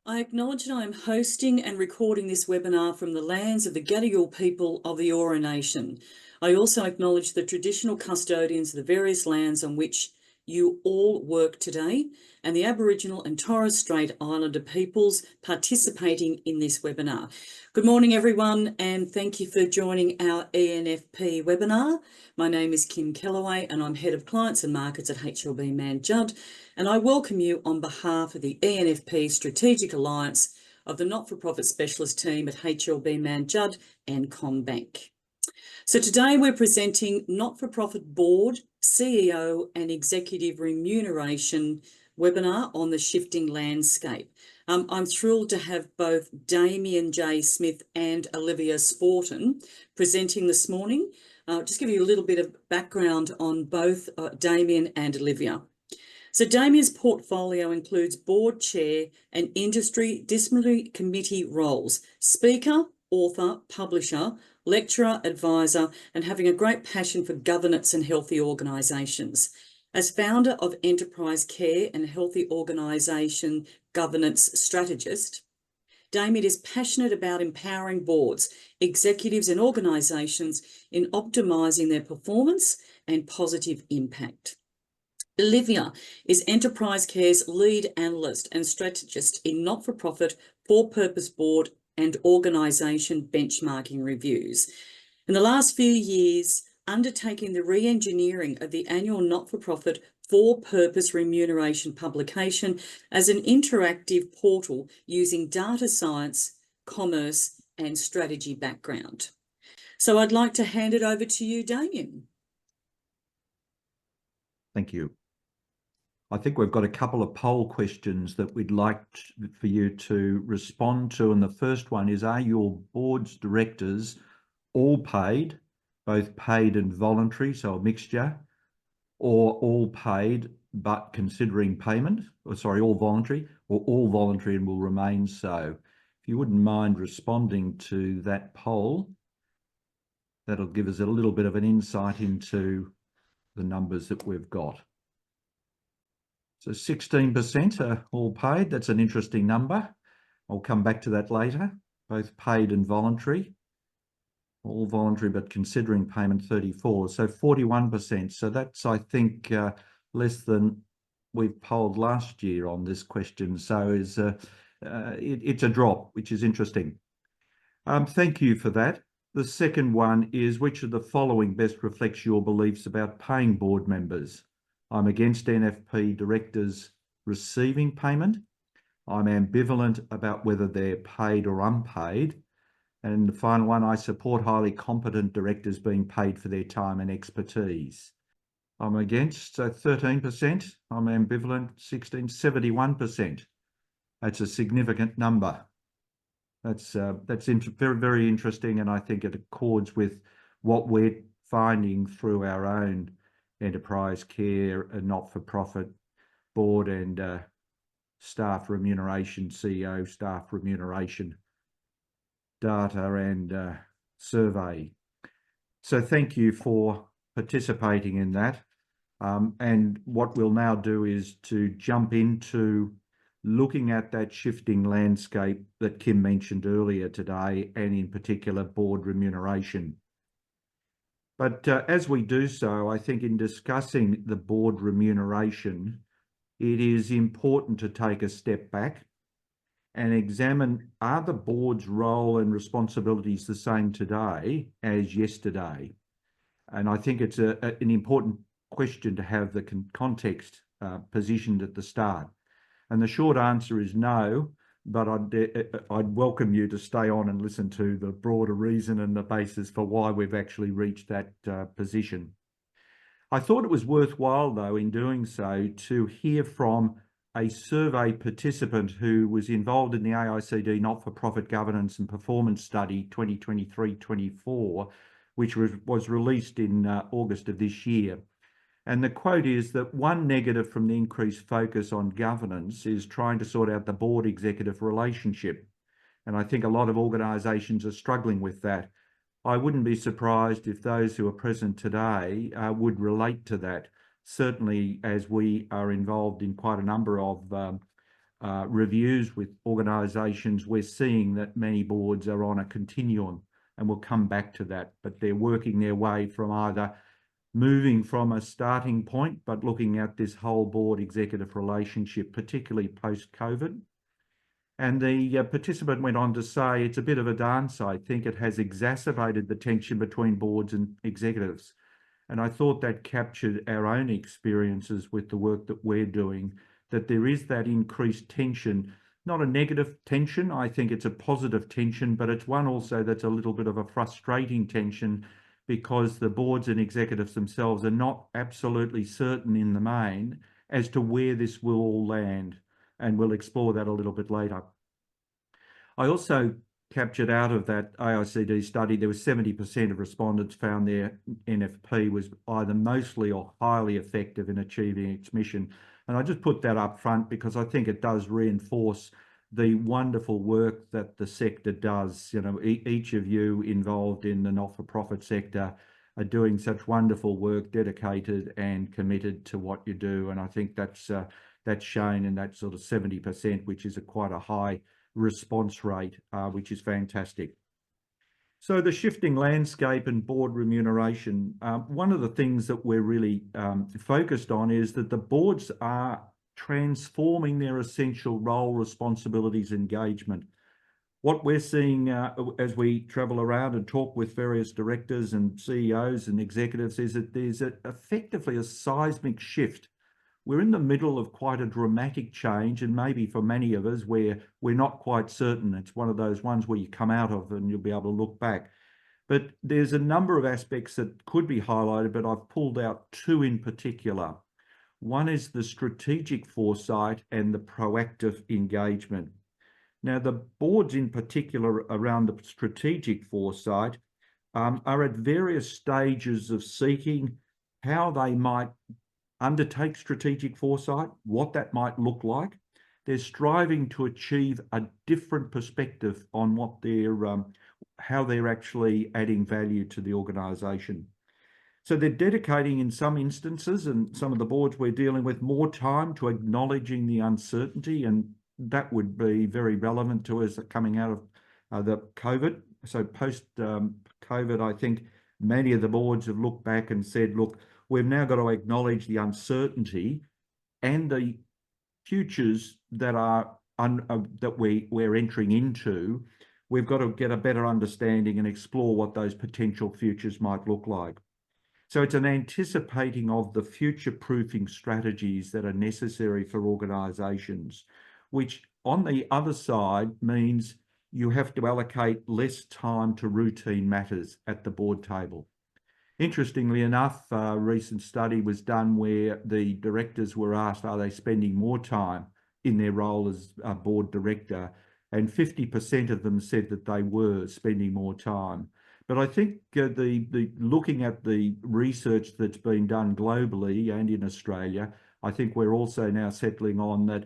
I acknowledge that I am hosting and recording this webinar from the lands of the Gadigal people of the Eora Nation. I also acknowledge the traditional custodians of the various lands on which you all work today and the Aboriginal and Torres Strait Islander peoples participating in this webinar. Good morning, everyone, and thank you for joining our ENFP webinar. My name is Kim Kellaway and I'm Head of Clients and Markets at HLB Mann Judd, and I welcome you on behalf of the ENFP Strategic Alliance of the Not-for-Profit Specialist Team at HLB Mann Judd and CommBank. So today we're presenting Not-for-Profit Board, CEO and Executive Remuneration webinar on the shifting landscape. I'm thrilled to have both Damien J. Smith and Olivia Sporton presenting this morning. Just give you a little bit of background on both Damien and Olivia. So Damien's portfolio includes board chair and industry disciplinary committee roles, speaker, author, publisher, lecturer, advisor, and having a great passion for governance and healthy organisations. As founder of Enterprise Care and Healthy Organisation Governance Strategist, Damien is passionate about empowering boards, executives and organisations in optimising their performance and positive impact. Olivia is Enterprise Care's lead analyst and strategist in not-for-profit, for-purpose board and organisation benchmarking reviews. In the last few years, undertaking the re-engineering of the annual not-for-profit for-purpose remuneration publication as an interactive portal using data science, commerce and strategy background. So I'd like to hand it over to you, Damien. Thank you. I think we've got a couple of poll questions that we'd like for you to respond to. And the first one is, are your board's directors all paid, both paid and voluntary, so a mixture, or all paid but considering payment, or sorry, all voluntary, or all voluntary and will remain so? If you wouldn't mind responding to that poll, that'll give us a little bit of an insight into the numbers that we've got. So 16% are all paid. That's an interesting number. I'll come back to that later. Both paid and voluntary. All voluntary, but considering payment 34. So 41%. So that's, I think, less than we've polled last year on this question. So it's a drop, which is interesting. Thank you for that. The second one is, which of the following best reflects your beliefs about paying board members? I'm against NFP directors receiving payment. I'm ambivalent about whether they're paid or unpaid. And the final one, I support highly competent directors being paid for their time and expertise. I'm against, so 13%. I'm ambivalent, 16, 71%. That's a significant number. That's very, very interesting, and I think it accords with what we're finding through our own Enterprise Care and not-for-profit board and staff remuneration, CEO staff remuneration data and survey. So thank you for participating in that. And what we'll now do is to jump into looking at that shifting landscape that Kim mentioned earlier today, and in particular board remuneration. But as we do so, I think in discussing the board remuneration, it is important to take a step back and examine, are the board's role and responsibilities the same today as yesterday? And I think it's an important question to have the context positioned at the start. And the short answer is no, but I'd welcome you to stay on and listen to the broader reason and the basis for why we've actually reached that position. I thought it was worthwhile, though, in doing so, to hear from a survey participant who was involved in the AICD Not-for-Profit Governance and Performance Study 2023-24, which was released in August of this year. And the quote is that one negative from the increased focus on governance is trying to sort out the board-executive relationship. And I think a lot of organisations are struggling with that. I wouldn't be surprised if those who are present today would relate to that, certainly as we are involved in quite a number of reviews with organisations, we're seeing that many boards are on a continuum, and we'll come back to that, but they're working their way from either moving from a starting point, but looking at this whole board executive relationship, particularly post-COVID. And the participant went on to say, it's a bit of a dance. I think it has exacerbated the tension between boards and executives. And I thought that captured our own experiences with the work that we're doing, that there is that increased tension, not a negative tension. I think it's a positive tension, but it's one also that's a little bit of a frustrating tension, because the boards and executives themselves are not absolutely certain in the main as to where this will all land. And we'll explore that a little bit later. I also captured out of that AICD study, there was 70% of respondents found their NFP was either mostly or highly effective in achieving its mission. And I just put that up front because I think it does reinforce the wonderful work that the sector does. You know, each of you involved in the not-for-profit sector are doing such wonderful work, dedicated and committed to what you do. And I think that's shown in that sort of 70%, which is quite a high response rate, which is fantastic. So the shifting landscape and board remuneration, one of the things that we're really focused on is that the boards are transforming their essential role, responsibilities, engagement. What we're seeing as we travel around and talk with various directors and CEOs and executives is that there's effectively a seismic shift. We're in the middle of quite a dramatic change, and maybe for many of us where we're not quite certain. It's one of those ones where you come out of and you'll be able to look back. But there's a number of aspects that could be highlighted, but I've pulled out two in particular. One is the strategic foresight and the proactive engagement. Now, the boards in particular around the strategic foresight are at various stages of seeking how they might undertake strategic foresight, what that might look like. They're striving to achieve a different perspective on what how they're actually adding value to the organisation. So they're dedicating, in some instances, and some of the boards we're dealing with, more time to acknowledging the uncertainty, and that would be very relevant to us coming out of the COVID. So post-COVID, I think many of the boards have looked back and said, look, we've now got to acknowledge the uncertainty and the futures that are that we're entering into. We've got to get a better understanding and explore what those potential futures might look like. So it's an anticipating of the future-proofing strategies that are necessary for organisations, which on the other side means you have to allocate less time to routine matters at the board table. Interestingly enough, a recent study was done where the directors were asked, are they spending more time in their role as a board director? And 50% of them said that they were spending more time. But I think looking at the research that's been done globally and in Australia, I think we're also now settling on that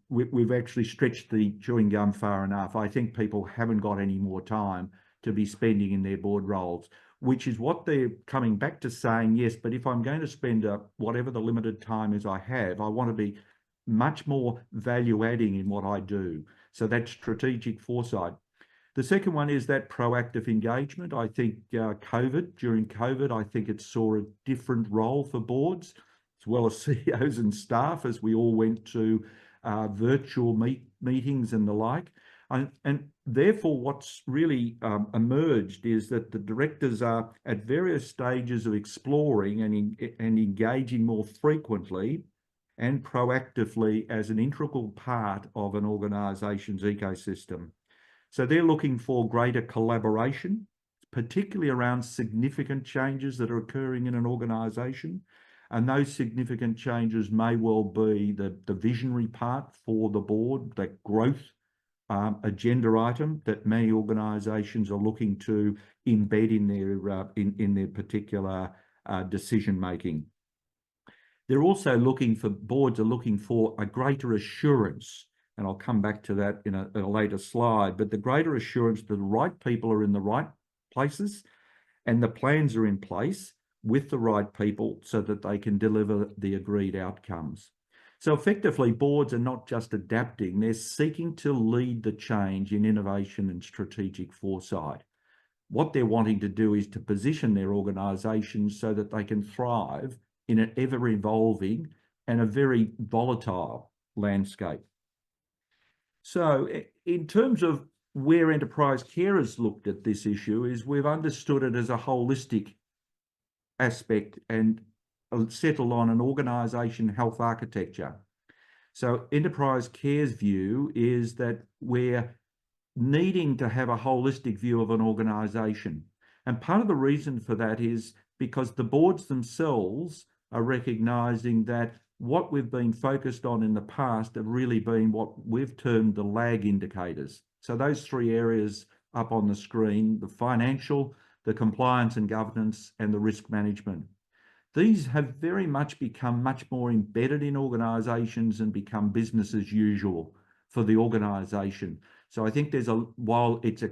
we've actually stretched the chewing gum far enough. I think people haven't got any more time to be spending in their board roles, which is what they're coming back to saying, yes, but if I'm going to spend whatever the limited time is I have, I want to be much more value adding in what I do. So that's strategic foresight. The second one is that proactive engagement. I think during COVID, I think it saw a different role for boards, as well as CEOs and staff, as we all went to virtual meetings and the like. And therefore, what's really emerged is that the directors are at various stages of exploring and engaging more frequently and proactively as an integral part of an organisation's ecosystem. So they're looking for greater collaboration, particularly around significant changes that are occurring in an organisation. And those significant changes may well be the visionary part for the board, that growth agenda item that many organisations are looking to embed in their particular decision making. They're also boards are looking for a greater assurance, and I'll come back to that in a later slide, but the greater assurance that the right people are in the right places and the plans are in place with the right people so that they can deliver the agreed outcomes. So effectively, boards are not just adapting, they're seeking to lead the change in innovation and strategic foresight. What they're wanting to do is to position their organisations so that they can thrive in an ever-evolving and a very volatile landscape. So in terms of where enterprise care has looked at this issue, is we've understood it as a holistic aspect and settled on an organisation health architecture. So enterprise care's view is that we're needing to have a holistic view of an organisation. And part of the reason for that is because the boards themselves are recognising that what we've been focused on in the past have really been what we've termed the lag indicators. So those three areas up on the screen, the financial, the compliance and governance, and the risk management. These have very much become much more embedded in organisations and become business as usual for the organisation. So I think while it's a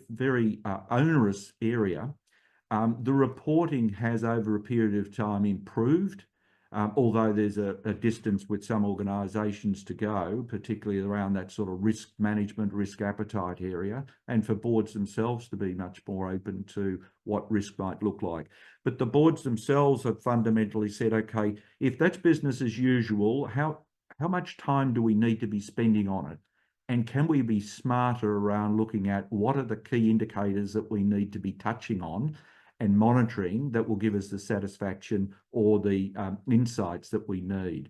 very onerous area, the reporting has over a period of time improved, although there's a distance with some organisations to go, particularly around that sort of risk management, risk appetite area, and for boards themselves to be much more open to what risk might look like. But the boards themselves have fundamentally said, okay, if that's business as usual, how much time do we need to be spending on it? And can we be smarter around looking at what are the key indicators that we need to be touching on and monitoring that will give us the satisfaction or the insights that we need?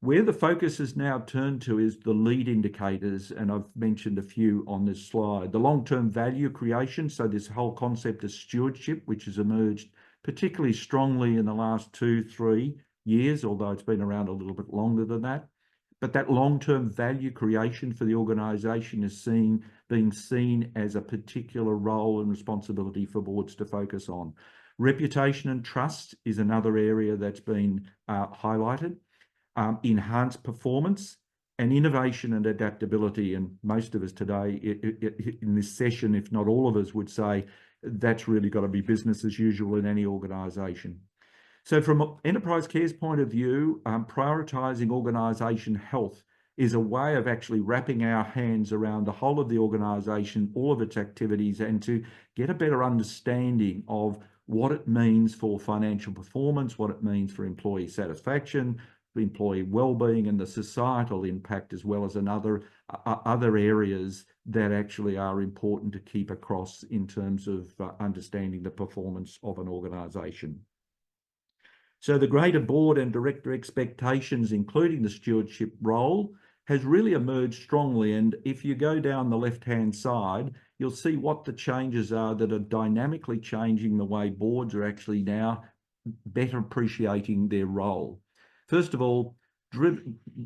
Where the focus is now turned to is the lead indicators, and I've mentioned a few on this slide. The long-term value creation, so this whole concept of stewardship, which has emerged particularly strongly in the last 2-3 years, although it's been around a little bit longer than that. But that long-term value creation for the organisation is being seen as a particular role and responsibility for boards to focus on. Reputation and trust is another area that's been highlighted. Enhanced performance and innovation and adaptability. And most of us today in this session, if not all of us, would say that's really got to be business as usual in any organisation. So from enterprise care's point of view, prioritising organisation health is a way of actually wrapping our hands around the whole of the organisation, all of its activities, and to get a better understanding of what it means for financial performance, what it means for employee satisfaction, employee well-being, and the societal impact, as well as other areas that actually are important to keep across in terms of understanding the performance of an organisation. So the greater board and director expectations, including the stewardship role, has really emerged strongly. And if you go down the left-hand side, you'll see what the changes are that are dynamically changing the way boards are actually now better appreciating their role. First of all,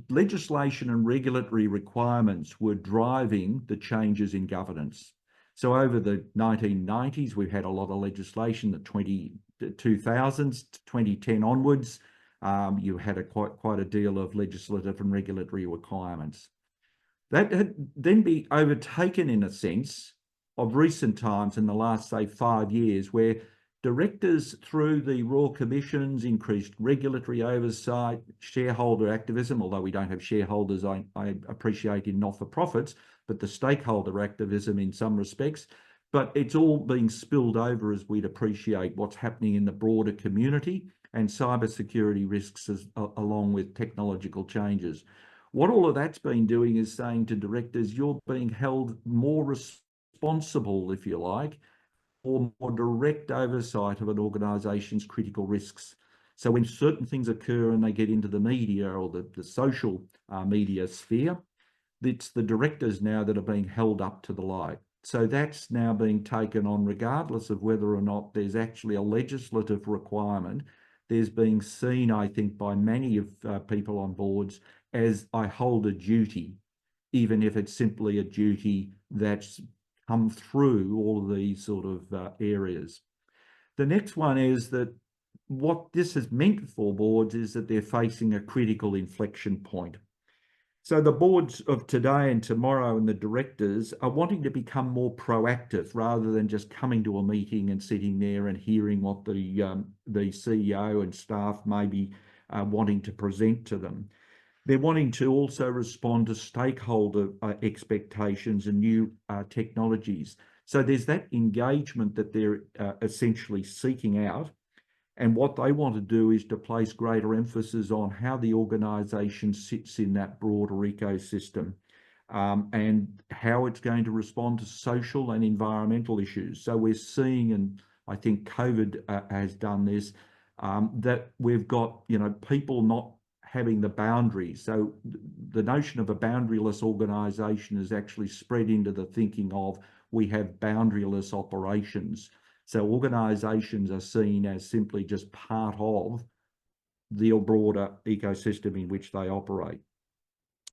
legislation and regulatory requirements were driving the changes in governance. So over the 1990s, we've had a lot of legislation, the 2000s to 2010 onwards. You had quite a deal of legislative and regulatory requirements. That had then been overtaken in a sense of recent times in the last, say, 5 years, where directors through the Royal Commissions, increased regulatory oversight, shareholder activism, although we don't have shareholders, I appreciate in not-for-profits, but the stakeholder activism in some respects. But it's all being spilled over as we'd appreciate what's happening in the broader community and cybersecurity risks along with technological changes. What all of that's been doing is saying to directors, you're being held more responsible, if you like, or more direct oversight of an organisation's critical risks. So when certain things occur and they get into the media or the social media sphere, it's the directors now that are being held up to the light. So that's now being taken on regardless of whether or not there's actually a legislative requirement. There's being seen, I think, by many of people on boards as I hold a duty, even if it's simply a duty that's come through all of these sort of areas. The next one is that what this has meant for boards is that they're facing a critical inflection point. So the boards of today and tomorrow and the directors are wanting to become more proactive rather than just coming to a meeting and sitting there and hearing what the CEO and staff may be wanting to present to them. They're wanting to also respond to stakeholder expectations and new technologies. So there's that engagement that they're essentially seeking out. And what they want to do is to place greater emphasis on how the organisation sits in that broader ecosystem, and how it's going to respond to social and environmental issues. So we're seeing, and I think COVID has done this, that we've got, people not having the boundaries. So the notion of a boundaryless organisation is actually spread into the thinking of we have boundaryless operations. So organisations are seen as simply just part of the broader ecosystem in which they operate.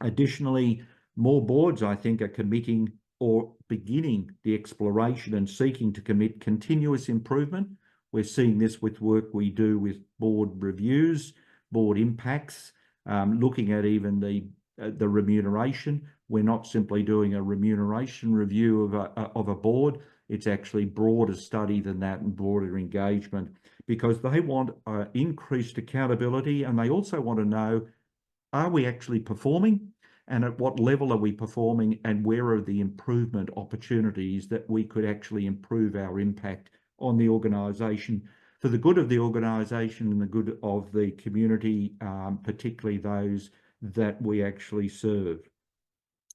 Additionally, more boards, I think, are committing or beginning the exploration and seeking to commit continuous improvement. We're seeing this with work we do with board reviews, board impacts, looking at even the remuneration. We're not simply doing a remuneration review of a board. It's actually broader study than that and broader engagement, because they want increased accountability, and they also want to know, are we actually performing? And at what level are we performing, and where are the improvement opportunities that we could actually improve our impact on the organisation for the good of the organisation and the good of the community, particularly those that we actually serve.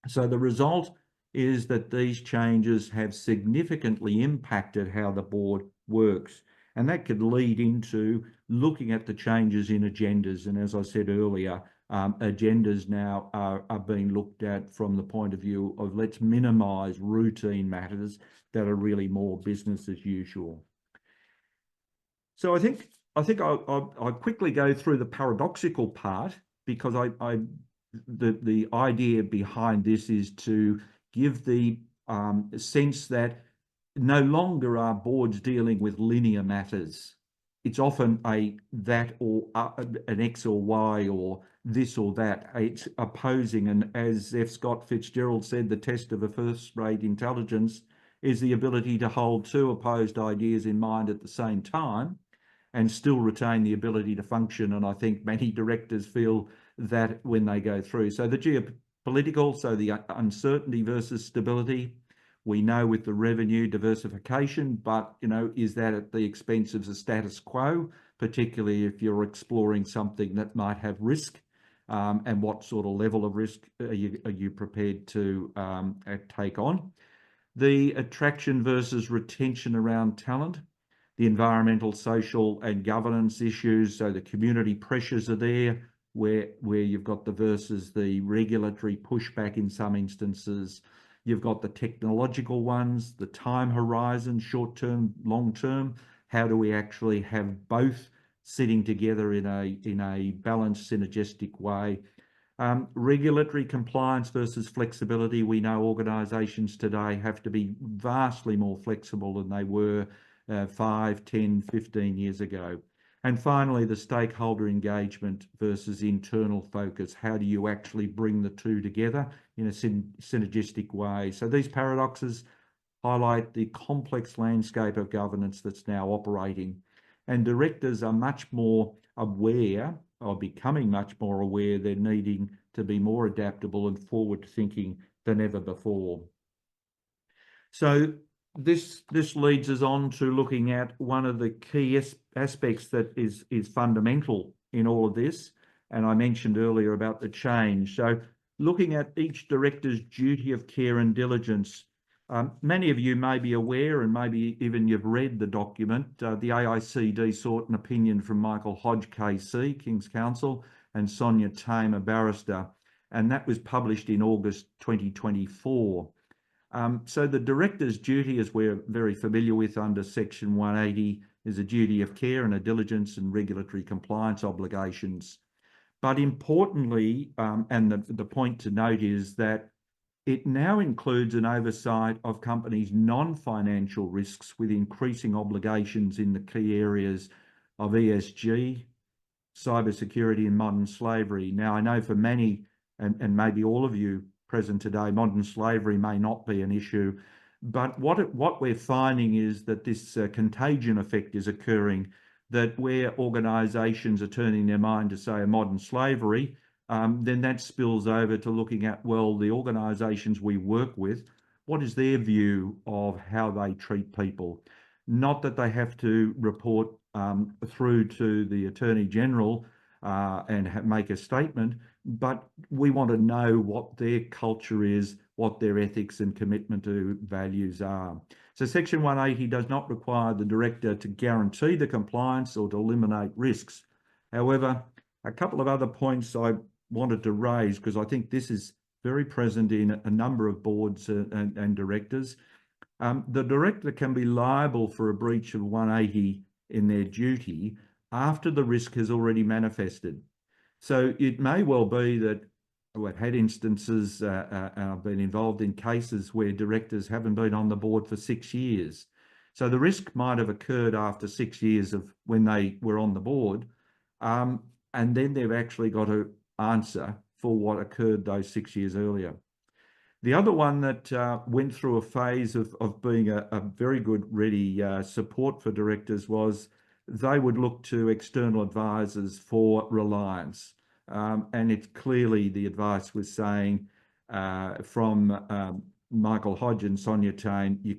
So the result is that these changes have significantly impacted how the board works. And that could lead into looking at the changes in agendas. And as I said earlier, agendas now are being looked at from the point of view of let's minimise routine matters that are really more business as usual. So I think I'll quickly go through the paradoxical part, because the idea behind this is to give the sense that no longer are boards dealing with linear matters. It's often a that or an X or Y or this or that. It's opposing, and as F. Scott Fitzgerald said, the test of a first-rate intelligence is the ability to hold two opposed ideas in mind at the same time and still retain the ability to function. And I think many directors feel that when they go through. So the geopolitical, so the uncertainty versus stability, we know with the revenue diversification, but, is that at the expense of the status quo, particularly if you're exploring something that might have risk, and what sort of level of risk are you prepared to take on? The attraction versus retention around talent, the environmental, social and governance issues. So the community pressures are there, where you've got the versus the regulatory pushback in some instances. You've got the technological ones, the time horizon, short-term, long-term. How do we actually have both sitting together in a balanced, synergistic way? Regulatory compliance versus flexibility. We know organisations today have to be vastly more flexible than they were 5, 10, 15 years ago. And finally, the stakeholder engagement versus internal focus. How do you actually bring the two together in a synergistic way? So these paradoxes highlight the complex landscape of governance that's now operating. And directors are much more aware, or becoming much more aware, they're needing to be more adaptable and forward thinking than ever before. So this leads us on to looking at one of the key aspects that is fundamental in all of this. And I mentioned earlier about the change. So looking at each director's duty of care and diligence. Many of you may be aware, and maybe even you've read the document, the AICD sought an opinion from Michael Hodge KC, King's Counsel, and Sonia Tame, a barrister, and that was published in August 2024. So the director's duty, as we're very familiar with under Section 180, is a duty of care and a diligence and regulatory compliance obligations. But importantly, and the point to note is that it now includes an oversight of companies' non-financial risks with increasing obligations in the key areas of ESG, cybersecurity and modern slavery. Now, I know for many, and maybe all of you present today, modern slavery may not be an issue, but what we're finding is that this contagion effect is occurring, that where organisations are turning their mind to, say, a modern slavery, then that spills over to looking at, well, the organisations we work with, what is their view of how they treat people? Not that they have to report through to the Attorney General and make a statement, but we want to know what their culture is, what their ethics and commitment to values are. So Section 180 does not require the director to guarantee the compliance or to eliminate risks. However, a couple of other points I wanted to raise, because I think this is very present in a number of boards and directors. The director can be liable for a breach of 180 in their duty after the risk has already manifested. So it may well be that we've had instances, I've been involved in cases where directors haven't been on the board for 6 years. So the risk might have occurred after 6 years of when they were on the board, and then they've actually got to answer for what occurred those 6 years earlier. The other one that went through a phase of being a very good, ready support for directors was they would look to external advisors for reliance. And it's clearly the advice was saying from Michael Hodge and Sonia Tane, you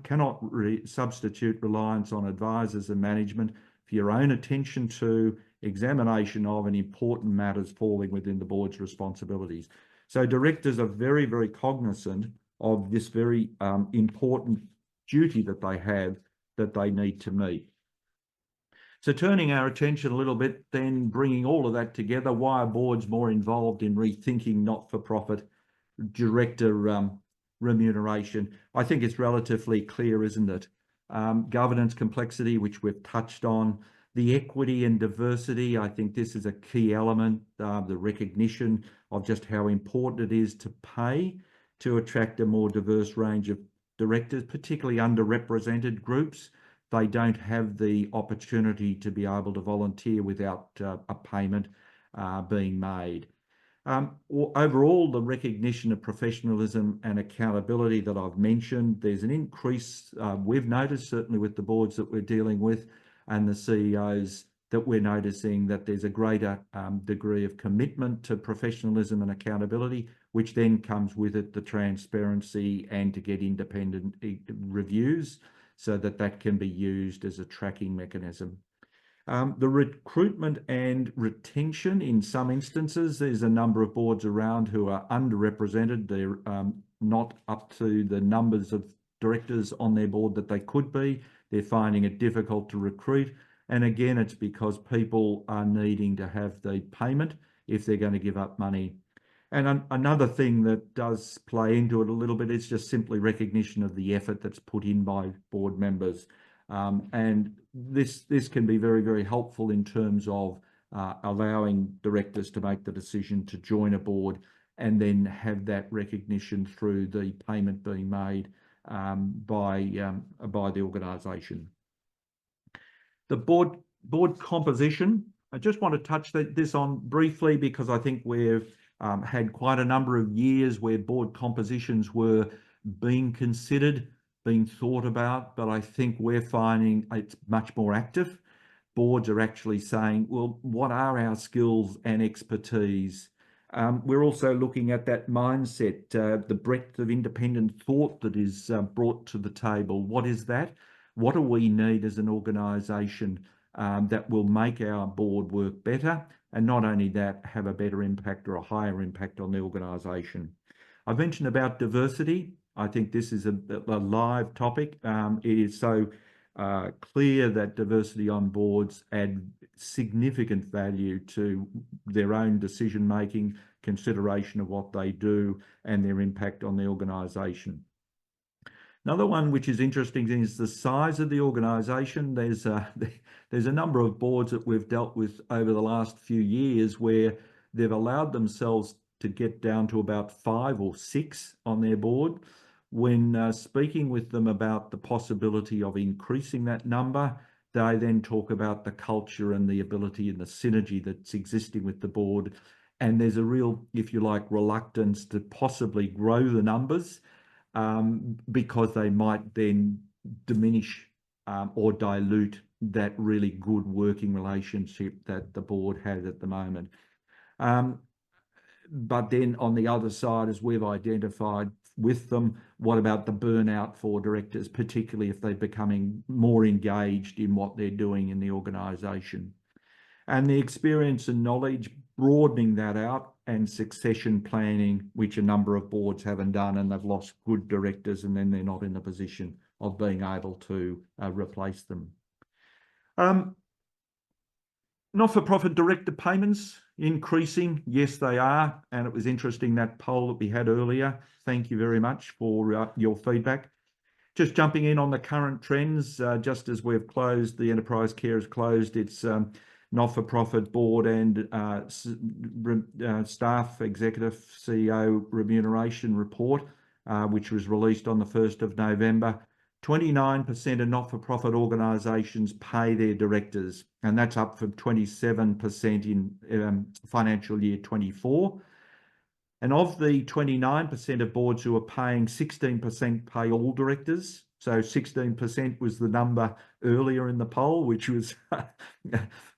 cannot substitute reliance on advisors and management for your own attention to examination of and important matters falling within the board's responsibilities. So directors are very, very cognizant of this very important duty that they have that they need to meet. So turning our attention a little bit, then bringing all of that together, why are boards more involved in rethinking not-for-profit director remuneration? I think it's relatively clear, isn't it? Governance complexity, which we've touched on. The equity and diversity, I think this is a key element, the recognition of just how important it is to pay to attract a more diverse range of directors, particularly underrepresented groups. They don't have the opportunity to be able to volunteer without a payment being made. Overall, the recognition of professionalism and accountability that I've mentioned, there's an increase we've noticed, certainly with the boards that we're dealing with and the CEOs, that we're noticing that there's a greater degree of commitment to professionalism and accountability, which then comes with it the transparency and to get independent reviews so that that can be used as a tracking mechanism. The recruitment and retention, in some instances, there's a number of boards around who are underrepresented. They're not up to the numbers of directors on their board that they could be. They're finding it difficult to recruit. And again, it's because people are needing to have the payment if they're going to give up money. And another thing that does play into it a little bit is just simply recognition of the effort that's put in by board members. And this can be very, very helpful in terms of allowing directors to make the decision to join a board and then have that recognition through the payment being made by the organisation. The board composition, I just want to touch this on briefly because I think we've had quite a number of years where board compositions were being considered, being thought about, but I think we're finding it's much more active. Boards are actually saying, well, what are our skills and expertise? We're also looking at that mindset, the breadth of independent thought that is brought to the table. What is that? What do we need as an organisation that will make our board work better? And not only that, have a better impact or a higher impact on the organisation. I've mentioned about diversity. I think this is a live topic. It is so clear that diversity on boards add significant value to their own decision-making, consideration of what they do and their impact on the organisation. Another one which is interesting is the size of the organisation. There's a number of boards that we've dealt with over the last few years where they've allowed themselves to get down to about 5 or 6 on their board. When speaking with them about the possibility of increasing that number, they then talk about the culture and the ability and the synergy that's existing with the board. And there's a real, if you like, reluctance to possibly grow the numbers because they might then diminish or dilute that really good working relationship that the board has at the moment. but then on the other side, as we've identified with them, what about the burnout for directors, particularly if they're becoming more engaged in what they're doing in the organisation? And the experience and knowledge, broadening that out, and succession planning, which a number of boards haven't done, and they've lost good directors and then they're not in the position of being able to replace them. Not-for-profit director payments increasing. Yes, they are. And it was interesting, that poll that we had earlier. Thank you very much for your feedback. Just jumping in on the current trends, just as we've closed, the Enterprise Care has closed its not-for-profit board and staff executive CEO remuneration report, which was released on the 1st of November. 29% of not-for-profit organisations pay their directors, and that's up from 27% in financial year 24. And of the 29% of boards who are paying, 16% pay all directors. So 16% was the number earlier in the poll, which was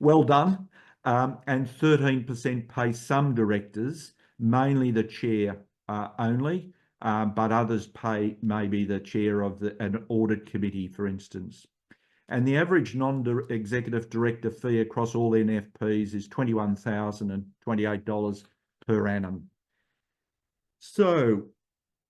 well done. And 13% pay some directors, mainly the chair only, but others pay maybe the chair of an audit committee, for instance. And the average non-executive director fee across all NFPs is $21,028 per annum. So,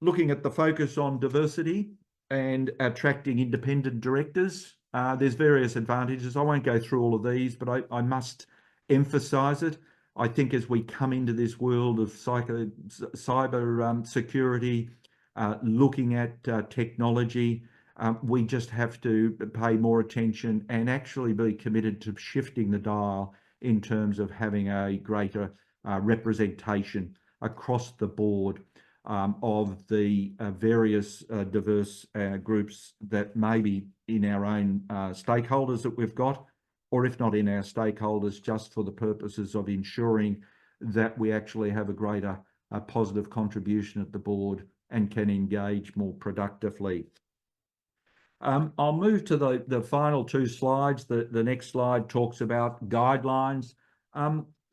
looking at the focus on diversity and attracting independent directors, there's various advantages. I won't go through all of these, but I must emphasise it. I think as we come into this world of cyber security, looking at technology, we just have to pay more attention and actually be committed to shifting the dial in terms of having a greater representation across the board of the various diverse groups that may be in our own stakeholders that we've got, or if not in our stakeholders, just for the purposes of ensuring that we actually have a greater positive contribution at the board and can engage more productively. I'll move to the final two slides. The next slide talks about guidelines.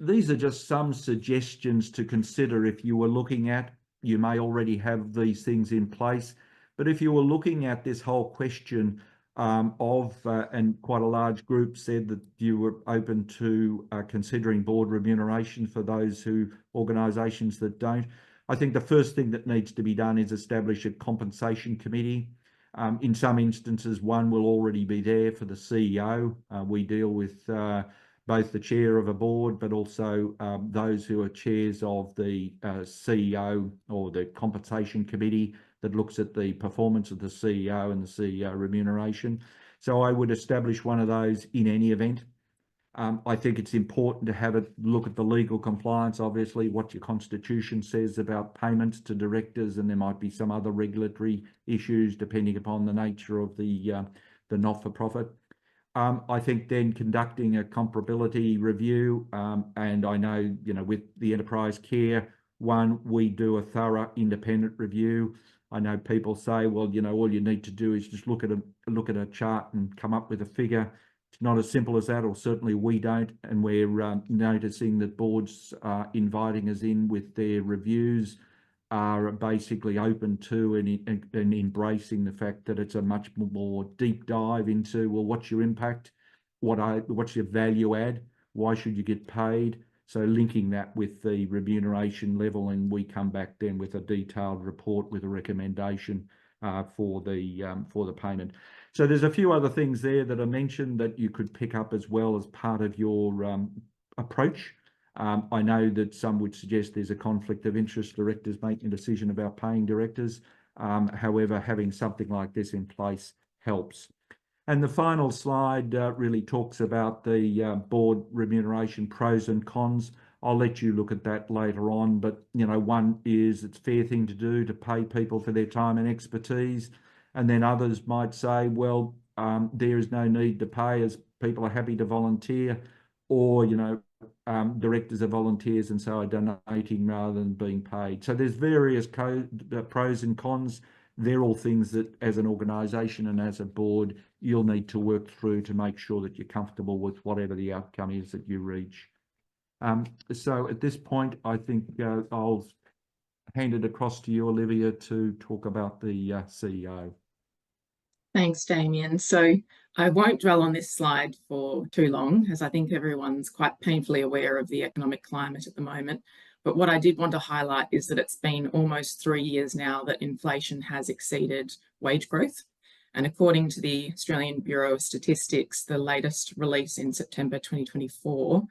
These are just some suggestions to consider if you were looking at, you may already have these things in place, but if you were looking at this whole question and quite a large group said that you were open to considering board remuneration for those organisations that don't. I think the first thing that needs to be done is establish a compensation committee. In some instances, one will already be there for the CEO. We deal with both the chair of a board, but also those who are chairs of the CEO or the compensation committee that looks at the performance of the CEO and the CEO remuneration. So I would establish one of those in any event. I think it's important to have a look at the legal compliance, obviously, what your constitution says about payments to directors, and there might be some other regulatory issues depending upon the nature of the not-for-profit. I think then conducting a comparability review, and I know, with the Enterprise Care one, we do a thorough independent review. I know people say, well, all you need to do is just look at a chart and come up with a figure. It's not as simple as that, or certainly we don't, and we're noticing that boards are inviting us in with their reviews, are basically open to and embracing the fact that it's a much more deep dive into, well, what's your impact? What's your value add? Why should you get paid? So linking that with the remuneration level, and we come back then with a detailed report with a recommendation for the payment. So there's a few other things there that are mentioned that you could pick up as well as part of your approach. I know that some would suggest there's a conflict of interest, directors making a decision about paying directors. However, having something like this in place helps. And the final slide really talks about the board remuneration pros and cons. I'll let you look at that later on, but one is it's a fair thing to do to pay people for their time and expertise, and then others might say, well, there is no need to pay as people are happy to volunteer, or directors are volunteers and so are donating rather than being paid. So there's various pros and cons. They're all things that as an organisation and as a board, you'll need to work through to make sure that you're comfortable with whatever the outcome is that you reach. So at this point, I think I'll hand it across to you, Olivia, to talk about the CEO. Thanks, Damien. So I won't dwell on this slide for too long, as I think everyone's quite painfully aware of the economic climate at the moment. But what I did want to highlight is that it's been almost 3 years now that inflation has exceeded wage growth. And according to the Australian Bureau of Statistics, the latest release in September 2024,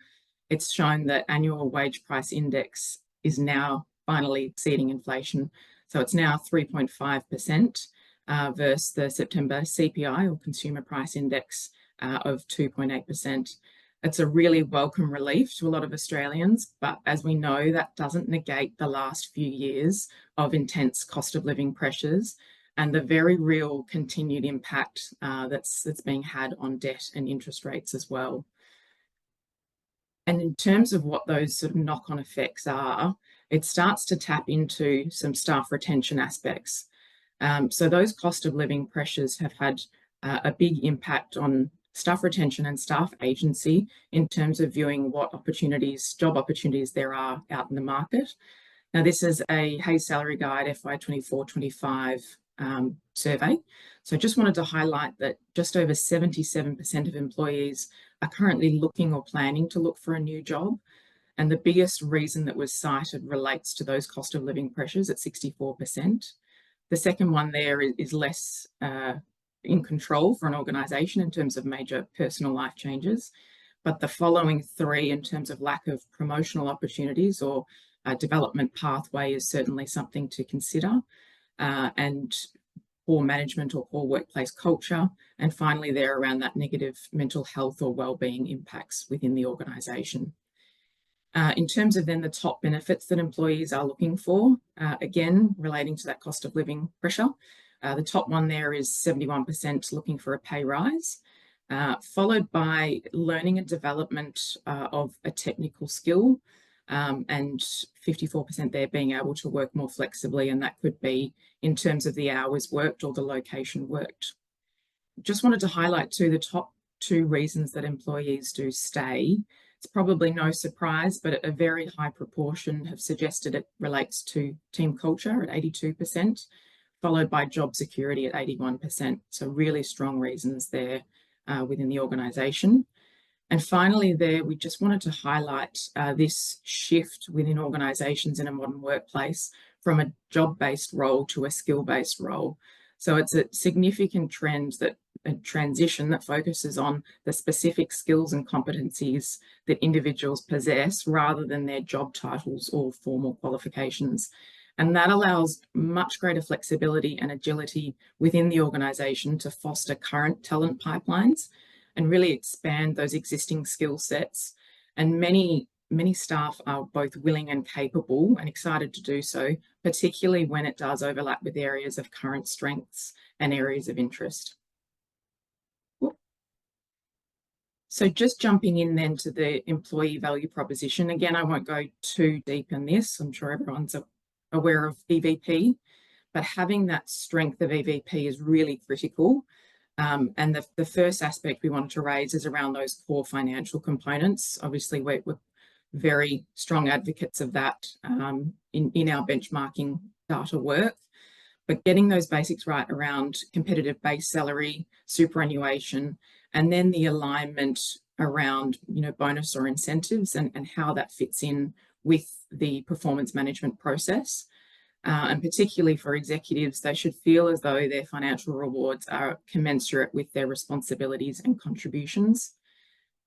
it's shown that annual wage price index is now finally exceeding inflation. So it's now 3.5%. Versus the September CPI, or Consumer Price Index, of 2.8%. It's a really welcome relief to a lot of Australians, but as we know, that doesn't negate the last few years of intense cost of living pressures and the very real continued impact that's being had on debt and interest rates as well. And in terms of what those sort of knock-on effects are, it starts to tap into some staff retention aspects. So those cost of living pressures have had a big impact on staff retention and staff agency in terms of viewing what opportunities, job opportunities there are out in the market. Now, this is a Hayes Salary Guide FY24-25 survey. So I just wanted to highlight that just over 77% of employees are currently looking or planning to look for a new job. And the biggest reason that was cited relates to those cost of living pressures at 64%. The second one there is less in control for an organisation in terms of major personal life changes. But the following three, in terms of lack of promotional opportunities or development pathway, is certainly something to consider. And poor management or poor workplace culture. And finally, there around that negative mental health or wellbeing impacts within the organisation. In terms of then the top benefits that employees are looking for, again, relating to that cost of living pressure, the top one there is 71% looking for a pay rise, followed by learning and development of a technical skill, and 54% there being able to work more flexibly, and that could be in terms of the hours worked or the location worked. Just wanted to highlight too the top two reasons that employees do stay. It's probably no surprise, but a very high proportion have suggested it relates to team culture at 82%, followed by job security at 81%. So really strong reasons there within the organisation. And finally there, we just wanted to highlight this shift within organisations in a modern workplace from a job-based role to a skill-based role. So it's a significant trend, that a transition that focuses on the specific skills and competencies that individuals possess rather than their job titles or formal qualifications. And that allows much greater flexibility and agility within the organisation to foster current talent pipelines and really expand those existing skill sets. And many staff are both willing and capable and excited to do so, particularly when it does overlap with areas of current strengths and areas of interest. So just jumping in then to the employee value proposition. Again, I won't go too deep in this. I'm sure everyone's aware of EVP, but having that strength of EVP is really critical. And the first aspect we wanted to raise is around those core financial components. Obviously, we're very strong advocates of that in our benchmarking data work. But getting those basics right around competitive base salary, superannuation, and then the alignment around bonus or incentives and how that fits in with the performance management process. And particularly for executives, they should feel as though their financial rewards are commensurate with their responsibilities and contributions.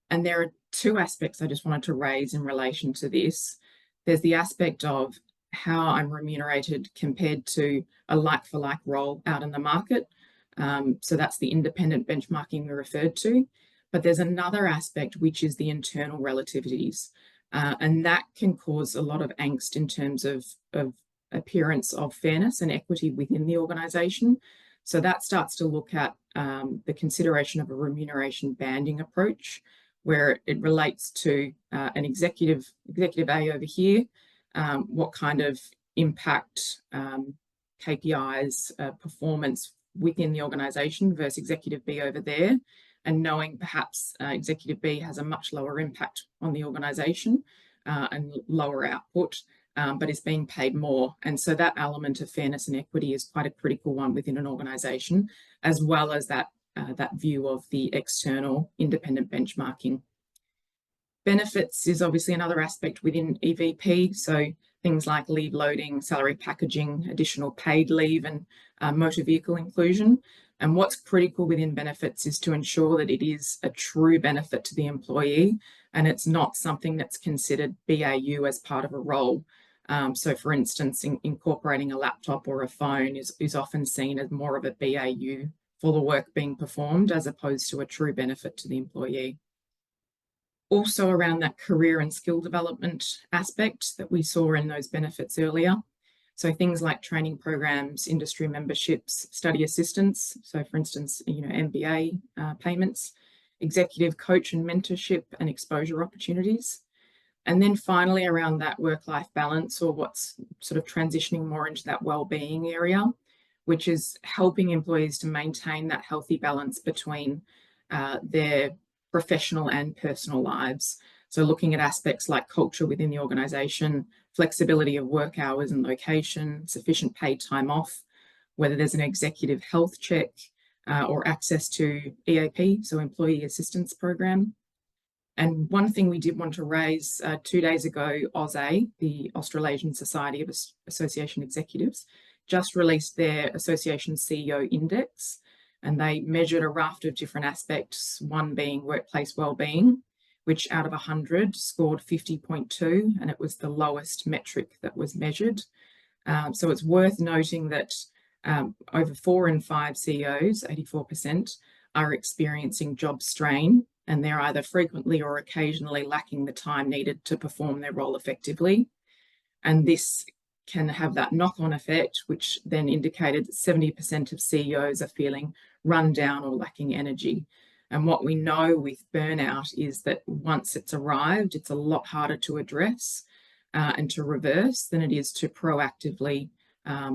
And there are two aspects I just wanted to raise in relation to this. There's the aspect of how I'm remunerated compared to a like-for-like role out in the market. So that's the independent benchmarking we referred to. But there's another aspect, which is the internal relativities. And that can cause a lot of angst in terms of appearance of fairness and equity within the organisation. So that starts to look at the consideration of a remuneration banding approach, where it relates to an executive A over here, what kind of impact, KPIs, performance within the organisation versus executive B over there, and knowing perhaps executive B has a much lower impact on the organisation, and lower output, but is being paid more. And so that element of fairness and equity is quite a critical one within an organisation, as well as that view of the external independent benchmarking. Benefits is obviously another aspect within EVP. So things like leave loading, salary packaging, additional paid leave, and motor vehicle inclusion. And what's critical within benefits is to ensure that it is a true benefit to the employee and it's not something that's considered BAU as part of a role. So for instance, incorporating a laptop or a phone is often seen as more of a BAU for the work being performed as opposed to a true benefit to the employee. Also around that career and skill development aspect that we saw in those benefits earlier. So things like training programs, industry memberships, study assistance. So for instance, MBA payments, executive coach and mentorship and exposure opportunities. And then finally around that work-life balance, or what's sort of transitioning more into that well-being area, which is helping employees to maintain that healthy balance between their professional and personal lives. So looking at aspects like culture within the organisation, flexibility of work hours and location, sufficient paid time off, whether there's an executive health check or access to EAP, so Employee Assistance Program. And one thing we did want to raise 2 days ago, AusA, the Australasian Society of Association Executives, just released their Association CEO Index. And they measured a raft of different aspects, one being workplace wellbeing, which out of 100 scored 50.2, and it was the lowest metric that was measured. So it's worth noting that over 4 in 5 CEOs, 84%, are experiencing job strain, and they're either frequently or occasionally lacking the time needed to perform their role effectively. And this can have that knock-on effect, which then indicated that 70% of CEOs are feeling run down or lacking energy. And what we know with burnout is that once it's arrived, it's a lot harder to address and to reverse than it is to proactively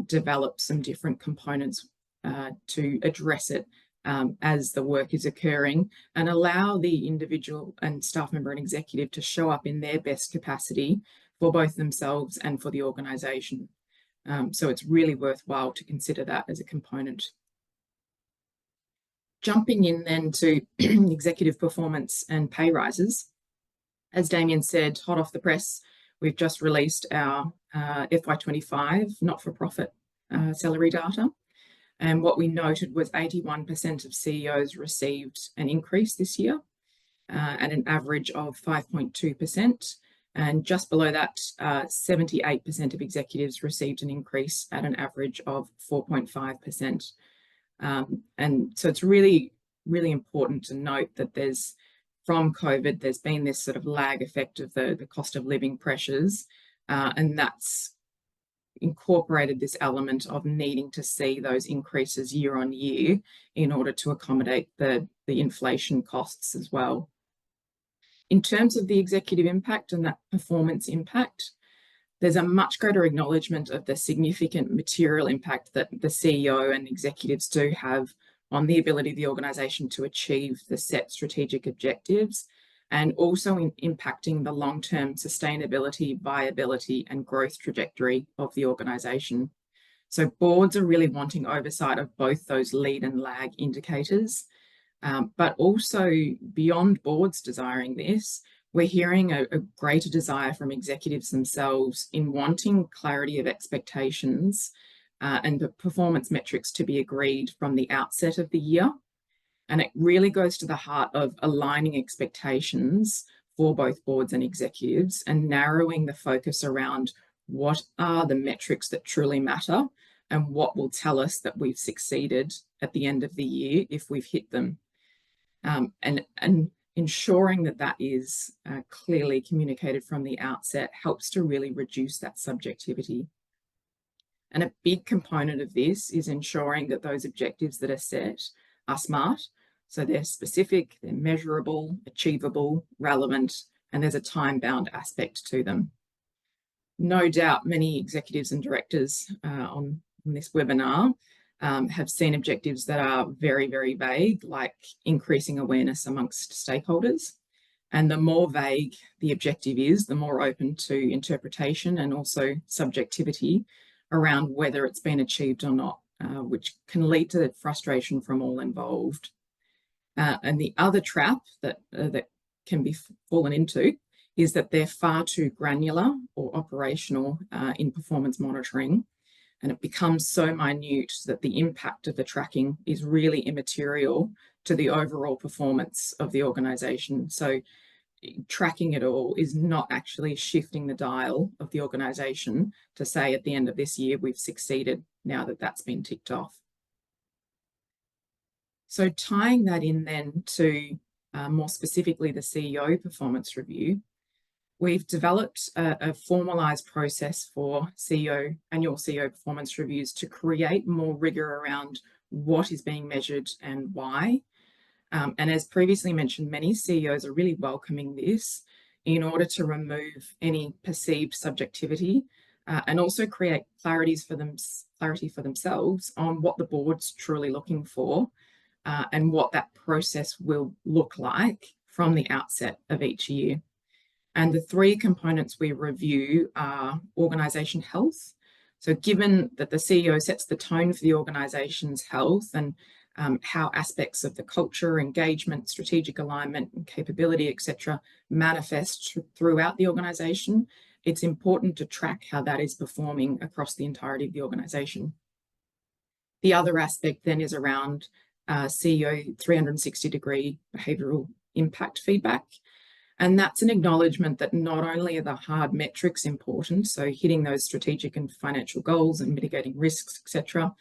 develop some different components to address it as the work is occurring, and allow the individual and staff member and executive to show up in their best capacity for both themselves and for the organisation. So it's really worthwhile to consider that as a component. Jumping in then to executive performance and pay rises. As Damien said, hot off the press, we've just released our FY25 not-for-profit salary data. And what we noted was 81% of CEOs received an increase this year at an average of 5.2%. And just below that, 78% of executives received an increase at an average of 4.5%. And so it's really, really important to note that from COVID, there's been this sort of lag effect of the cost of living pressures, and that's incorporated this element of needing to see those increases year on year in order to accommodate the inflation costs as well. In terms of the executive impact and that performance impact, there's a much greater acknowledgement of the significant material impact that the CEO and executives do have on the ability of the organisation to achieve the set strategic objectives, and also in impacting the long-term sustainability, viability and growth trajectory of the organisation. So boards are really wanting oversight of both those lead and lag indicators, but also beyond boards desiring this, we're hearing a greater desire from executives themselves in wanting clarity of expectations and the performance metrics to be agreed from the outset of the year. And it really goes to the heart of aligning expectations for both boards and executives and narrowing the focus around what are the metrics that truly matter and what will tell us that we've succeeded at the end of the year if we've hit them. And ensuring that that is clearly communicated from the outset helps to really reduce that subjectivity. And a big component of this is ensuring that those objectives that are set are SMART. So they're specific, they're measurable, achievable, relevant, and there's a time-bound aspect to them. No doubt many executives and directors on this webinar have seen objectives that are very, very vague, like increasing awareness amongst stakeholders. And the more vague the objective is, the more open to interpretation and also subjectivity around whether it's been achieved or not, which can lead to frustration from all involved. And the other trap that can be fallen into is that they're far too granular or operational in performance monitoring, and it becomes so minute that the impact of the tracking is really immaterial to the overall performance of the organisation. So tracking it all is not actually shifting the dial of the organisation to say at the end of this year we've succeeded now that that's been ticked off. So tying that in then to more specifically the CEO performance review, we've developed a formalised process for annual CEO performance reviews to create more rigour around what is being measured and why. And as previously mentioned, many CEOs are really welcoming this in order to remove any perceived subjectivity and also create clarity for themselves on what the board's truly looking for and what that process will look like from the outset of each year. And the three components we review are organisation health. So given that the CEO sets the tone for the organisation's health and how aspects of the culture, engagement, strategic alignment, and capability, etc., manifest throughout the organisation, it's important to track how that is performing across the entirety of the organisation. The other aspect then is around CEO 360-degree behavioural impact feedback. And that's an acknowledgement that not only are the hard metrics important, so hitting those strategic and financial goals and mitigating risks, etc.,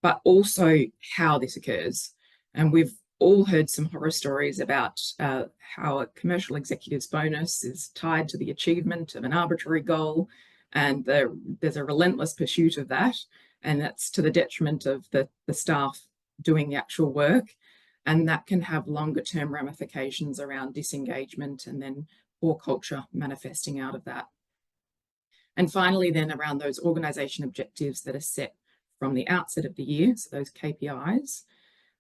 but also how this occurs. And we've all heard some horror stories about how a commercial executive's bonus is tied to the achievement of an arbitrary goal, and there's a relentless pursuit of that, and that's to the detriment of the staff doing the actual work. And that can have longer term ramifications around disengagement and then poor culture manifesting out of that. And finally, then around those organisation objectives that are set from the outset of the year, so those KPIs,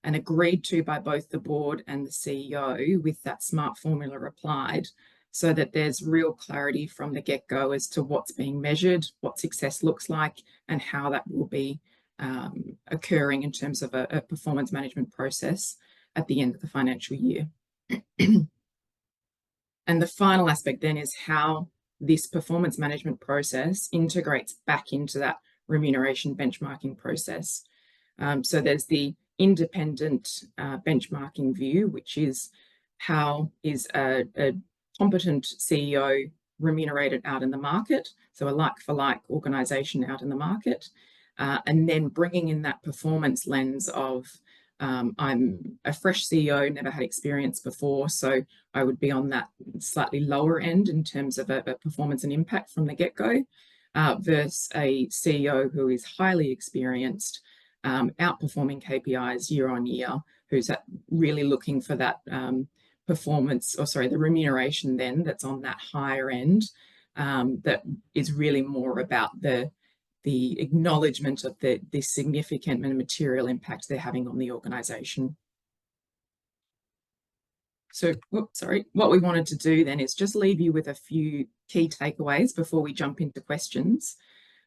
and agreed to by both the board and the CEO with that SMART formula applied, so that there's real clarity from the get-go as to what's being measured, what success looks like, and how that will be occurring in terms of a performance management process at the end of the financial year. And the final aspect then is how this performance management process integrates back into that remuneration benchmarking process. So there's the independent benchmarking view, which is how is a competent CEO remunerated out in the market, so a like-for-like organisation out in the market, and then bringing in that performance lens of I'm a fresh CEO, never had experience before, so I would be on that slightly lower end in terms of a performance and impact from the get-go, versus a CEO who is highly experienced, outperforming KPIs year on year, who's really looking for that the remuneration then that's on that higher end, that is really more about the acknowledgement of the significant and material impact they're having on the organisation. So, what we wanted to do then is just leave you with a few key takeaways before we jump into questions.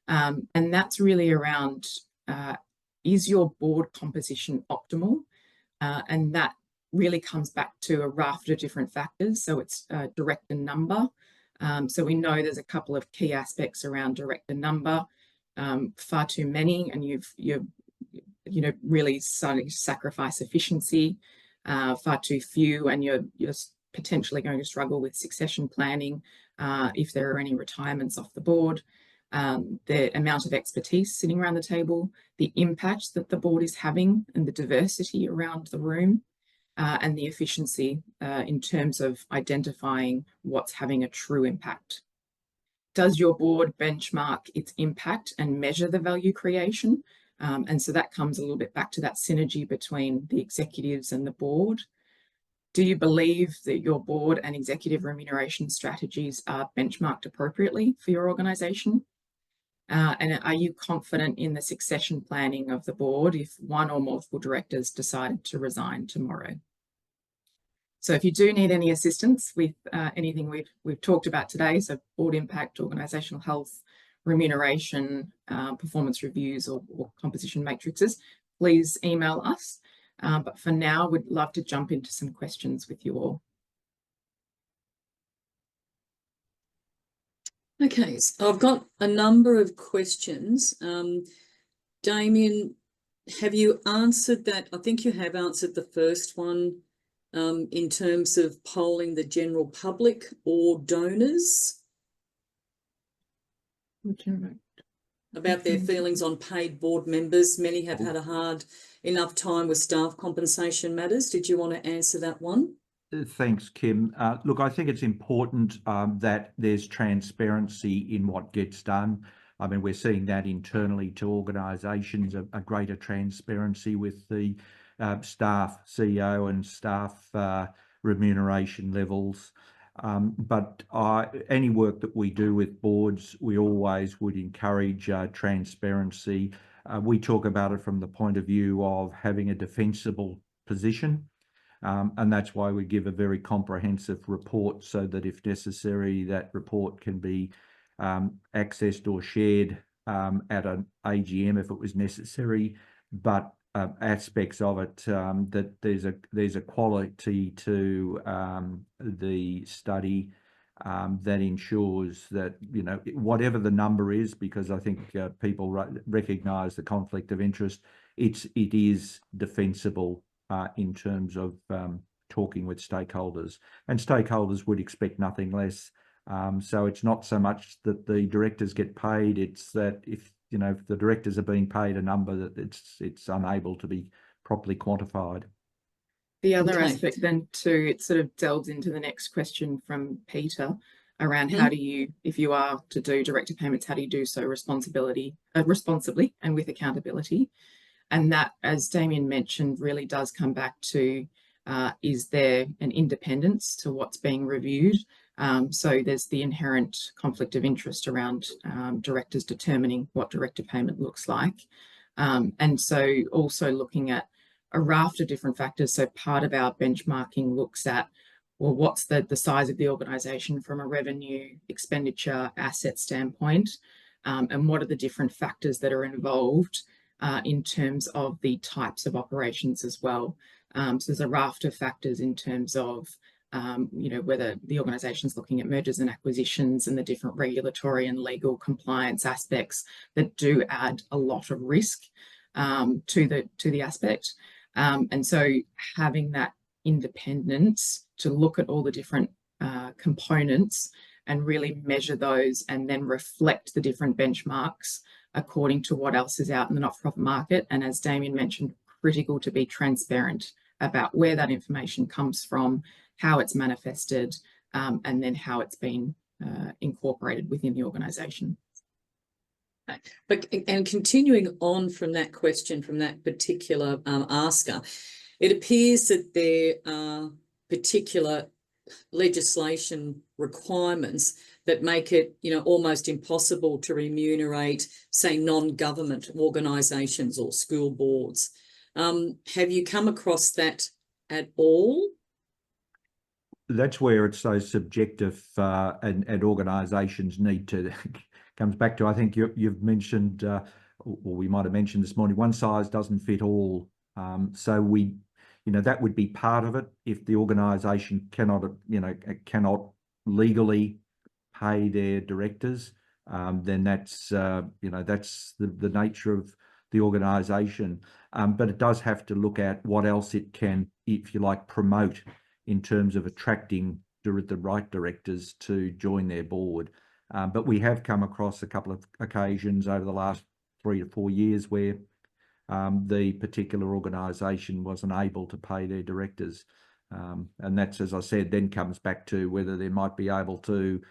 And that's really around, is your board composition optimal? And that really comes back to a raft of different factors. So it's director number. So we know there's a couple of key aspects around director number. Far too many, and you're really starting to sacrifice efficiency. Far too few, and you're potentially going to struggle with succession planning if there are any retirements off the board. The amount of expertise sitting around the table, the impact that the board is having, and the diversity around the room, and the efficiency in terms of identifying what's having a true impact. Does your board benchmark its impact and measure the value creation? And so that comes a little bit back to that synergy between the executives and the board. Do you believe that your board and executive remuneration strategies are benchmarked appropriately for your organisation? And are you confident in the succession planning of the board if one or multiple directors decided to resign tomorrow? So if you do need any assistance with anything we've talked about today, so board impact, organisational health, remuneration, performance reviews or composition matrices, please email us. But for now, we'd love to jump into some questions with you all. Okay, so I've got a number of questions. Damien, have you answered that? I think you have answered the first one in terms of polling the general public or donors about their feelings on paid board members. Many have had a hard enough time with staff compensation matters. Did you want to answer that one? Thanks, Kim. Look, I think it's important that there's transparency in what gets done. I mean, we're seeing that internally to organisations, a greater transparency with the staff CEO and staff remuneration levels. But any work that we do with boards, we always would encourage transparency. We talk about it from the point of view of having a defensible position. And that's why we give a very comprehensive report, so that if necessary, that report can be accessed or shared at an AGM if it was necessary. But aspects of it, that there's a quality to the study that ensures that, you know, whatever the number is, because I think people recognise the conflict of interest, it is defensible in terms of talking with stakeholders, and stakeholders would expect nothing less. So it's not so much that the directors get paid; it's that if the directors are being paid a number, that it's unable to be properly quantified. The other aspect then too, it sort of delves into the next question from Peter around how do you, if you are to do director payments, how do you do so responsibly and with accountability? And that, as Damien mentioned, really does come back to, is there an independence to what's being reviewed? So there's the inherent conflict of interest around directors determining what director payment looks like. And so also looking at a raft of different factors. So part of our benchmarking looks at, well, what's the size of the organisation from a revenue, expenditure, asset standpoint, and what are the different factors that are involved in terms of the types of operations as well. So there's a raft of factors in terms of, whether the organisation's looking at mergers and acquisitions and the different regulatory and legal compliance aspects that do add a lot of risk to the aspect. And so having that independence to look at all the different components and really measure those and then reflect the different benchmarks according to what else is out in the not-for-profit market. And as Damien mentioned, critical to be transparent about where that information comes from, how it's manifested, and then how it's been incorporated within the organisation. And continuing on from that question, from that particular asker, it appears that there are particular legislation requirements that make it, almost impossible to remunerate, say, non-government organisations or school boards. Have you come across that at all? That's where it's so subjective, and organisations need to comes back to, I think you've mentioned, or we might have mentioned this morning, one size doesn't fit all. So we, that would be part of it. If the organisation cannot legally pay their directors, then that's the nature of the organisation. But it does have to look at what else it can, if you like, promote in terms of attracting the right directors to join their board. But we have come across a couple of occasions over the last 3 to 4 years where the particular organisation wasn't able to pay their directors. And that's, as I said, then comes back to whether they might be able to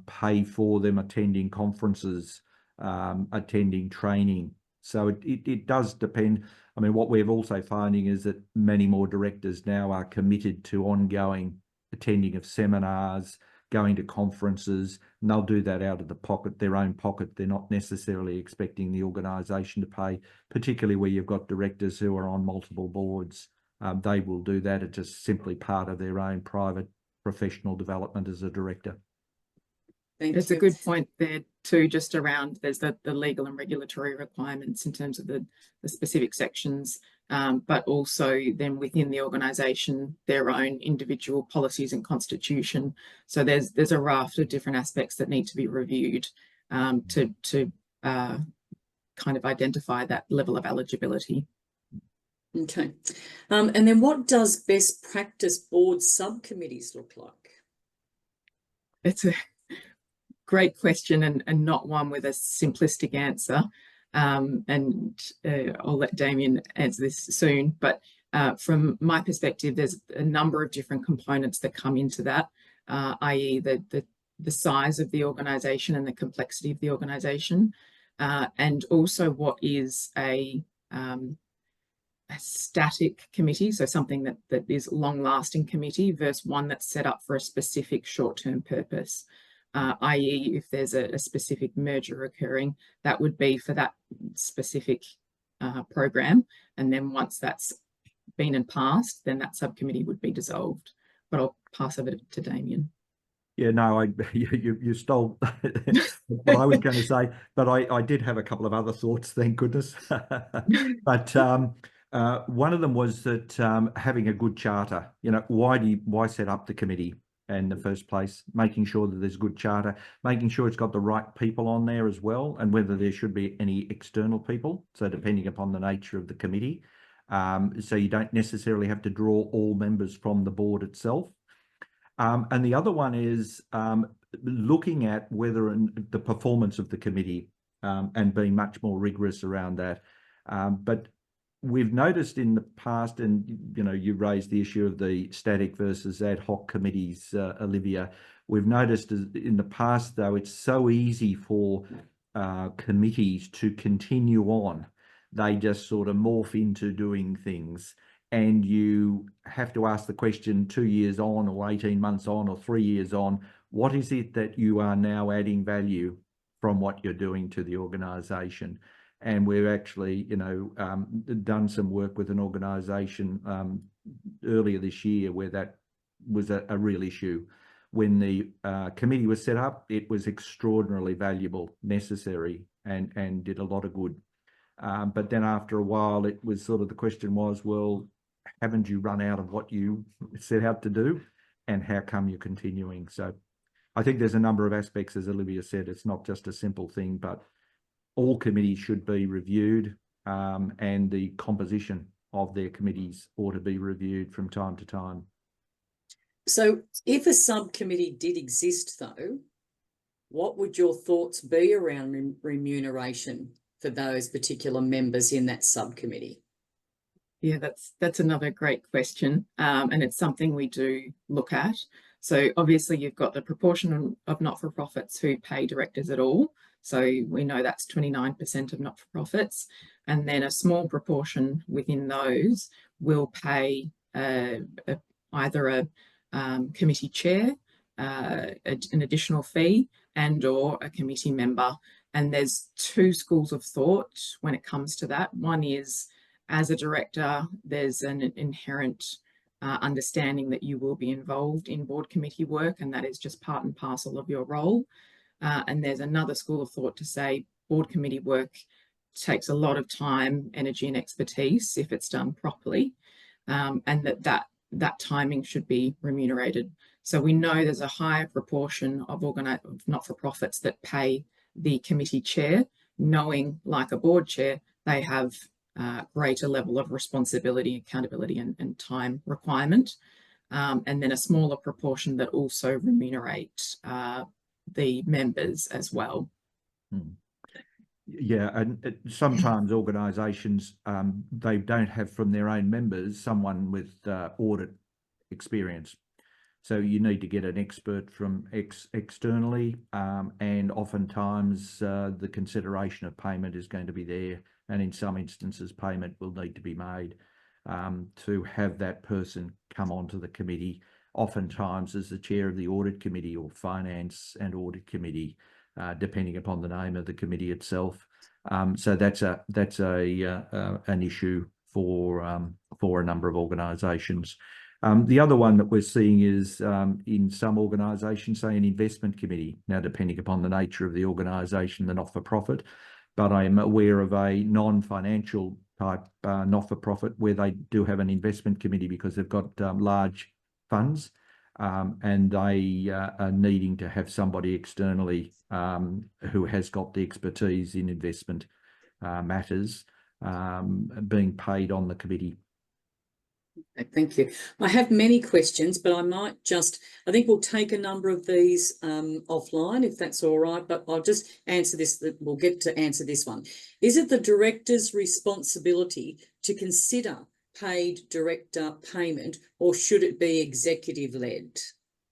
pay for them attending conferences, attending training. So it does depend. I mean, what we're also finding is that many more directors now are committed to ongoing attending of seminars, going to conferences, and they'll do that out of their own pocket. They're not necessarily expecting the organisation to pay, particularly where you've got directors who are on multiple boards. they will do that. It's just simply part of their own private professional development as a director. It's a good point there too, just around there's the legal and regulatory requirements in terms of the specific sections, but also then within the organisation, their own individual policies and constitution. So there's a raft of different aspects that need to be reviewed to kind of identify that level of eligibility. Okay. And then what does best practice board subcommittees look like? It's a great question and not one with a simplistic answer. I'll let Damien answer this soon, but from my perspective, there's a number of different components that come into that, i.e. the size of the organisation and the complexity of the organisation, and also what is a static committee, so something that is long-lasting committee versus one that's set up for a specific short-term purpose. I.e. if there's a specific merger occurring, that would be for that specific program, and then once that's been and passed, then that subcommittee would be dissolved. But I'll pass over to Damien. Yeah, no, you stole what I was going to say, but I did have a couple of other thoughts, thank goodness. But one of them was that having a good charter, you know, why set up the committee in the first place, making sure that there's good charter, making sure it's got the right people on there as well, and whether there should be any external people, so depending upon the nature of the committee. So you don't necessarily have to draw all members from the board itself. And the other one is looking at whether the performance of the committee and being much more rigorous around that. But we've noticed in the past, and you know, you raised the issue of the static versus ad hoc committees, Olivia. We've noticed in the past, though, it's so easy for committees to continue on. They just sort of morph into doing things. And you have to ask the question 2 years on or 18 months on or 3 years on, what is it that you are now adding value from what you're doing to the organisation? And we've actually, you know, done some work with an organisation earlier this year where that was a real issue. When the committee was set up, it was extraordinarily valuable, necessary, and did a lot of good. But then after a while, it was sort of the question was, well, haven't you run out of what you set out to do, and how come you're continuing? So I think there's a number of aspects, as Olivia said. It's not just a simple thing, but all committees should be reviewed, and the composition of their committees ought to be reviewed from time to time. So if a subcommittee did exist, though, what would your thoughts be around remuneration for those particular members in that subcommittee? Yeah, that's another great question, and it's something we do look at. So obviously you've got the proportion of not-for-profits who pay directors at all. So we know that's 29% of not-for-profits, and then a small proportion within those will pay either a committee chair, an additional fee, and or a committee member. And there's two schools of thought when it comes to that. One is, as a director, there's an inherent understanding that you will be involved in board committee work, and that is just part and parcel of your role. And there's another school of thought to say board committee work takes a lot of time, energy, and expertise if it's done properly, and that timing should be remunerated. So we know there's a higher proportion of not-for-profits that pay the committee chair, knowing, like a board chair, they have greater level of responsibility, accountability, and time requirement, and then a smaller proportion that also remunerate the members as well. Yeah, and sometimes organisations, they don't have from their own members someone with audit experience. So you need to get an expert from externally, and oftentimes the consideration of payment is going to be there, and in some instances payment will need to be made to have that person come onto the committee, oftentimes as the chair of the audit committee or finance and audit committee, depending upon the name of the committee itself. So that's an issue for a number of organisations. The other one that we're seeing is in some organisations, say an investment committee, now depending upon the nature of the organisation, the not-for-profit, but I am aware of a non-financial type not-for-profit where they do have an investment committee because they've got large funds and they are needing to have somebody externally who has got the expertise in investment matters being paid on the committee. Thank you. I have many questions, but I think we'll take a number of these offline, if that's all right, but I'll just answer this. We'll get to answer this one. Is it the director's responsibility to consider paid director payment, or should it be executive-led?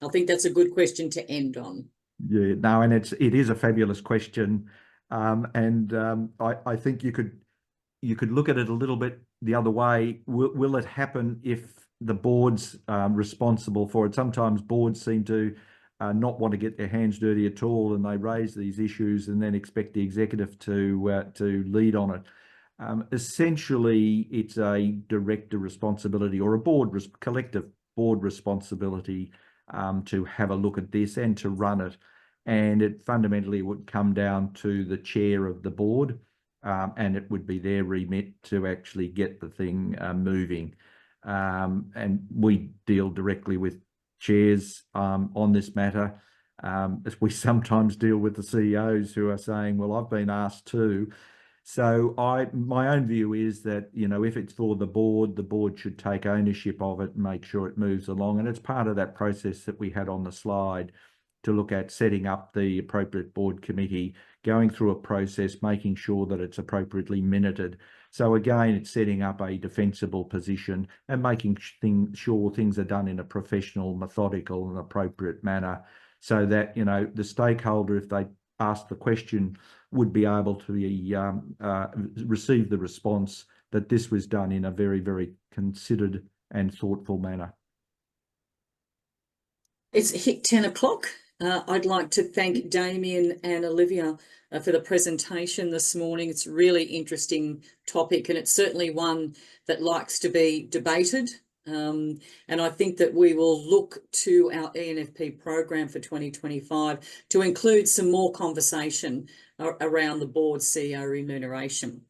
I think that's a good question to end on. Yeah, no, and it is a fabulous question. I think you could look at it a little bit the other way. Will it happen if the board's responsible for it? Sometimes boards seem to not want to get their hands dirty at all, and they raise these issues and then expect the executive to lead on it. Essentially, it's a director responsibility or a collective board responsibility to have a look at this and to run it. And it fundamentally would come down to the chair of the board, and it would be their remit to actually get the thing moving. And we deal directly with chairs on this matter. As we sometimes deal with the CEOs who are saying, well, I've been asked too. So my own view is that, you know, if it's for the board should take ownership of it and make sure it moves along. And it's part of that process that we had on the slide to look at setting up the appropriate board committee, going through a process, making sure that it's appropriately minuted. So again, it's setting up a defensible position and making sure things are done in a professional, methodical and appropriate manner so that, you know, the stakeholder, if they ask the question, would be able to receive the response that this was done in a very, very considered and thoughtful manner. It's hit 10 o'clock. I'd like to thank Damien and Olivia for the presentation this morning. It's a really interesting topic, and it's certainly one that likes to be debated. And I think that we will look to our ENFP program for 2025 to include some more conversation around the board CEO remuneration.